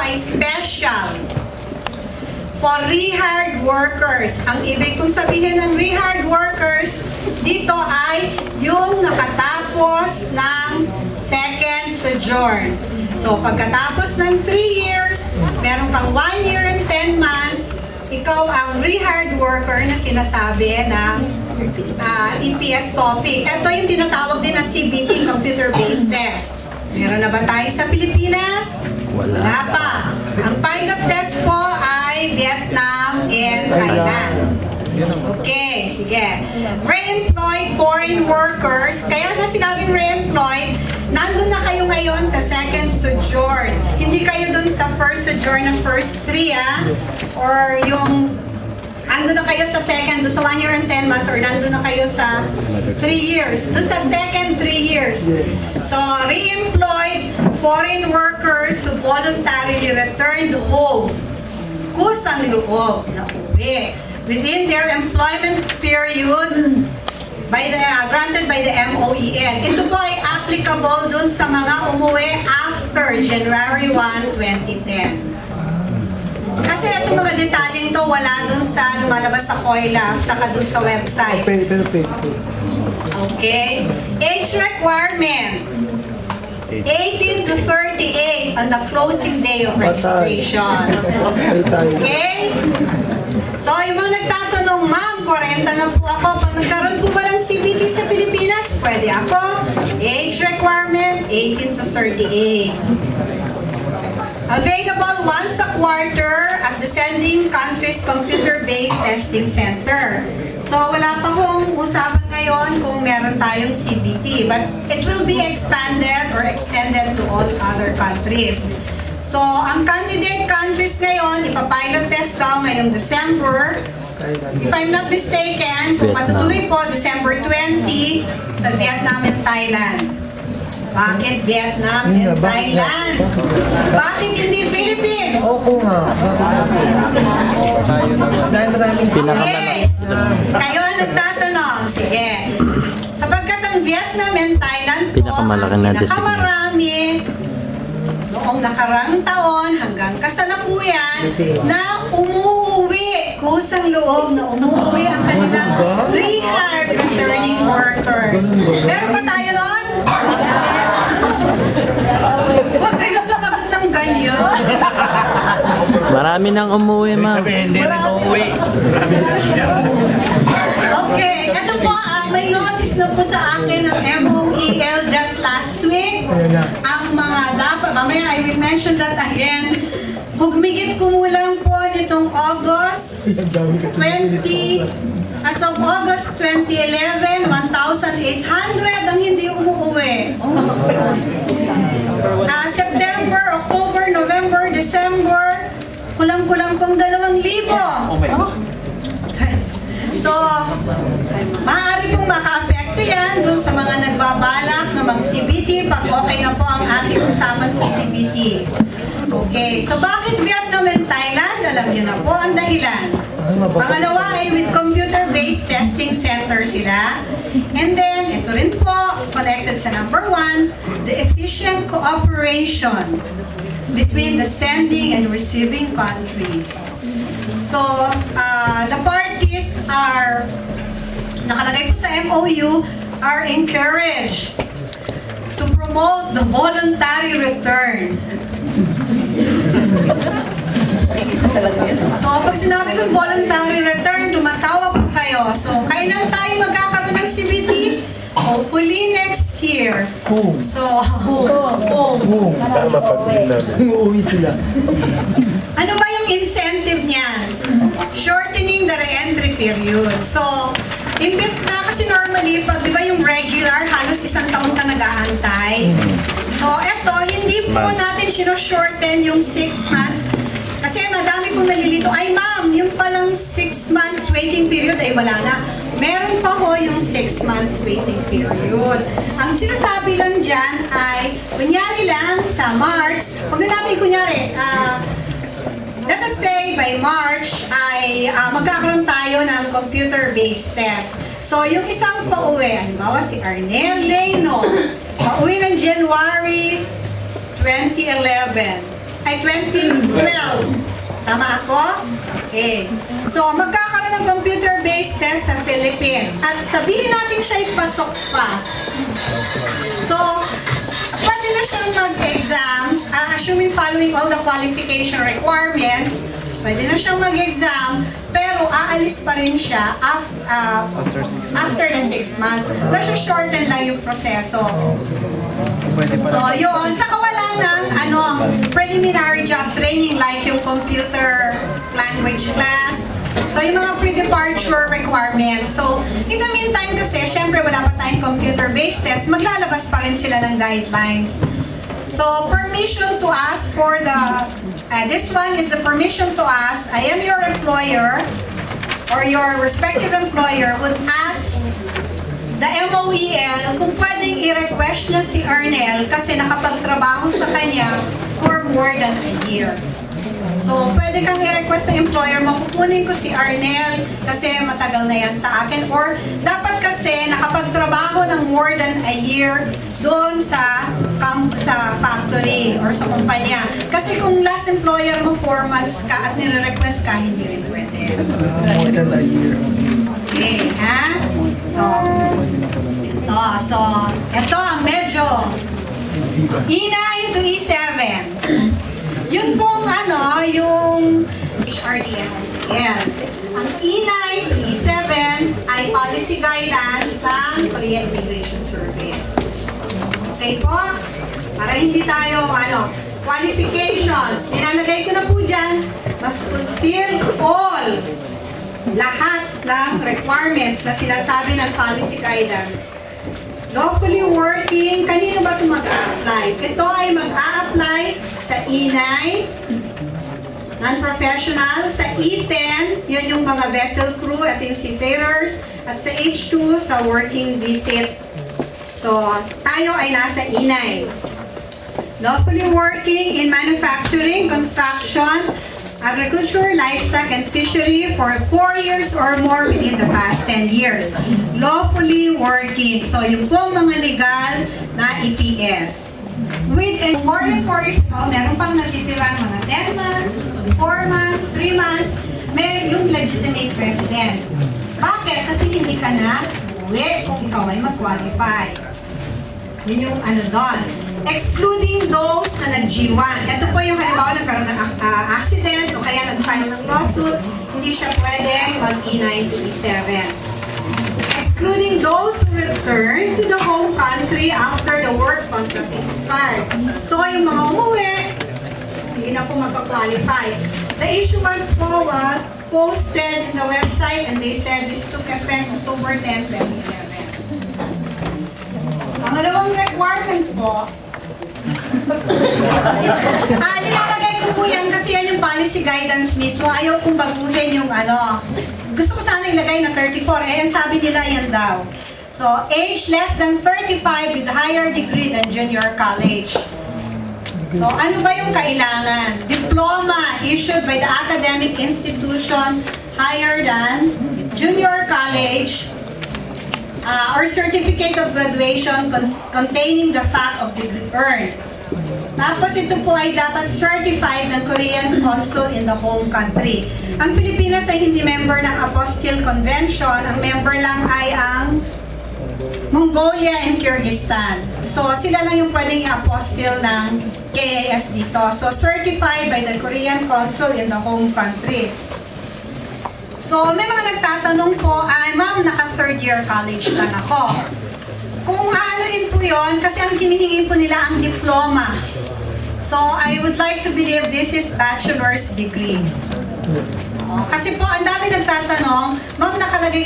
ay special for rehired workers. Ang ibig kong sabihin ng rehired workers, dito ay yung nakatapos ng second sojourn. So, pagkatapos ng 3 years, meron pang 1 year and 10 months, ikaw ang rehired worker na sinasabi ng EPS topic. Ito yung tinatawag din na CBT, Computer-Based Test. Meron na ba tayo sa Pilipinas? Wala pa. Ang pilot test po ay Vietnam and Thailand. Okay, sige. Re-employed foreign workers. Kaya na sinabing re-employed, nandun na kayo ngayon sa second sojourn. Hindi kayo dun sa first sojourn ng first 3, or yung andun na kayo sa second, doon sa 1 year and 10 months, or nandun na kayo sa 3 years. Doon sa second 3 years. So, re-employed foreign workers who voluntarily returned home. Kusang loob na uwi. Within their employment period granted by the MOEN. Ito po ay applicable dun sa mga umuwi after January 1, 2010. Kasi itong mga detaling to wala dun sa lumalabas sa COILA, saka dun sa website. Okay. Age requirement. 18 to 38 on the closing day of registration. Okay? So, yung mga nagtatanong, ma'am, 40 na po ako. Pag nagkaroon po ba ng CBT sa Pilipinas, pwede ako. Age requirement, 18 to 38. Available once a quarter at the sending country's computer-based testing center. So, wala pa kong usapan ngayon kung meron tayong CBT, but it will be expanded or extended to all other countries. So, ang candidate countries ngayon, ipapilot test daw ngayong December. If I'm not mistaken, kung matutuloy po, December 20 sa Vietnam and Thailand. Bakit Vietnam and Thailand? Bakit hindi Philippines? Opo nga. Dahil maraming Okay. Kayo ang nagtatanong. Sige. Sapagkat ang Vietnam and Thailand po, Pinakamalaki na pinakamarami noong nakarang taon hanggang kasalukuyan na umuwi, kusang loob na umuwi ang kanilang rehired returning workers. Meron ba tayo noon? Huwag kayo sumagot ng ganyan. Marami nang umuwi, ma'am. Hindi rin uuwi. Okay, ito po, may notice na po sa akin ng MOEL just last week. Ang mga dapat, mamaya I will mention that again. Humigit kumulang po nitong August 20, as of August 2011, 1,800 ang hindi umuwi. September, October, November, December, kulang-kulang pong 2,000. So, maaari pong maka-apekto yan dun sa mga nagbabalak na mag-CBT pag okay na po ang ating usapan sa CBT. Okay, so bakit Vietnam and Thailand? Alam nyo na po ang dahilan. Pangalawa ay with computer-based testing center sila. And then, ito rin po, connected sa number 1, the efficient cooperation between the sending and receiving country. So, the parties are, nakalagay po sa MOU, are encouraged to promote the voluntary return. So, pag sinabi ko voluntary return, tumatawa po kayo. So, kailan tayo magkakaroon ng CBT? Hopefully next year. So, uuwi sila. ano ba yung incentive niyan? Shortening the re-entry period. So, imbes na, kasi normally, pag di ba yung regular, halos 1 taon ka nag-aantay. So, eto, hindi po natin shorten yung 6 months. Kasi madami kong nalilito, ay ma'am, yung palang 6 months waiting period ay wala na. Meron pa ho yung 6 months waiting period. Ang sinasabi lang dyan ay, kunyari lang sa March, huwag na natin kunyari, let us say by March ay magkakaroon tayo ng computer-based test. So yung isang pauwi, halimbawa si Arnel Leno, pauwi ng January 2011. ay 2012. Tama ako? Okay. So, magkakaroon ng computer-based test sa Philippines. At sabihin natin siya ipasok pa. So, pwede na siyang mag-exams, assuming following all the qualification requirements, pwede na siyang mag-exam, pero aalis pa rin siya after the 6 months. Kasi shorten lang yung proseso. So, yun. Sa kawalan ng preliminary job training like yung computer language class. So, yung mga pre-departure requirements. So, in the meantime kasi, syempre wala pa tayong computer-based test, maglalabas pa rin sila ng guidelines. So, permission to ask for the, this one is the permission to ask, I am your employer, or your respective employer would ask the MOEL kung pwedeng i-request na si Arnel kasi nakapagtrabaho sa kanya for more than a year. So, pwede kang i-request sa employer mo, kukunin ko si Arnel kasi matagal na yan sa akin. Or, dapat kasi nakapagtrabaho ng more than a year doon sa factory or sa kumpanya. Kasi kung last employer mo 4 months ka at nire-request ka, hindi rin pwede. More than a year. Okay, ha? So, ito ang medyo E9 to E7. Yun pong yung HRDM. Yan. Ang E9 to E7 ay policy guidance ng Korean Immigration Service. Okay po? Para hindi tayo, qualifications. Nilalagay ko na po dyan, must fulfill all, lahat ng requirements na sinasabi ng policy guidance. Lawfully working, kanino ba ito mag-a-apply? Ito ay mag-a-apply sa E9, non-professional, sa E10, yun yung mga vessel crew, ito yung seafarers, at sa H2, sa working visit. So, tayo ay nasa E9. Lawfully working in manufacturing, construction, agriculture, livestock, and fishery for 4 years or more within the past 10 years. Lawfully working. So, yung pong mga legal na EPS. With more than 4 years po, meron pang natitirang mga 10 months, 4 months, 3 months, may yung legitimate residence. Bakit? Kasi hindi ka na uwi kung ikaw ay mag-qualify. Yun yung doon. Excluding those na nag-G1. Ito po yung halimbawa nagkaroon ng accident o kaya nag-file ng lawsuit, hindi siya pwedeng mag-E9 to E7. Excluding those who return to the home country after the work contract expired. So yung mga umuwi, hindi na po magka-qualify. The issuance po was posted in the website and they said this took effect October 10, 2011. Pangalawang requirement po, nilalagay ko po yan kasi yan yung policy guidance mismo. Ayaw kong baguhin yung Gusto ko sana ilagay na 34. Yan sabi nila yan daw. So, age less than 35 with higher degree than junior college. So, ano ba yung kailangan? Diploma issued by the academic institution higher than junior college or certificate of graduation containing the fact of degree earned. Tapos ito po ay dapat certified ng Korean consul in the home country. Ang Pilipinas ay hindi member ng Apostille Convention. Ang member lang ay ang Mongolia and Kyrgyzstan. So sila lang yung pwedeng i-apostille ng KAS dito. So certified by the Korean consul in the home country. So may mga nagtatanong po, ma'am, naka third year college lang ako. Kung aanuin po yun, kasi ang hinihingi po nila ang diploma. So, I would like to believe this is bachelor's degree. Kasi po, ang dami nagtatanong, ma'am, nakalagay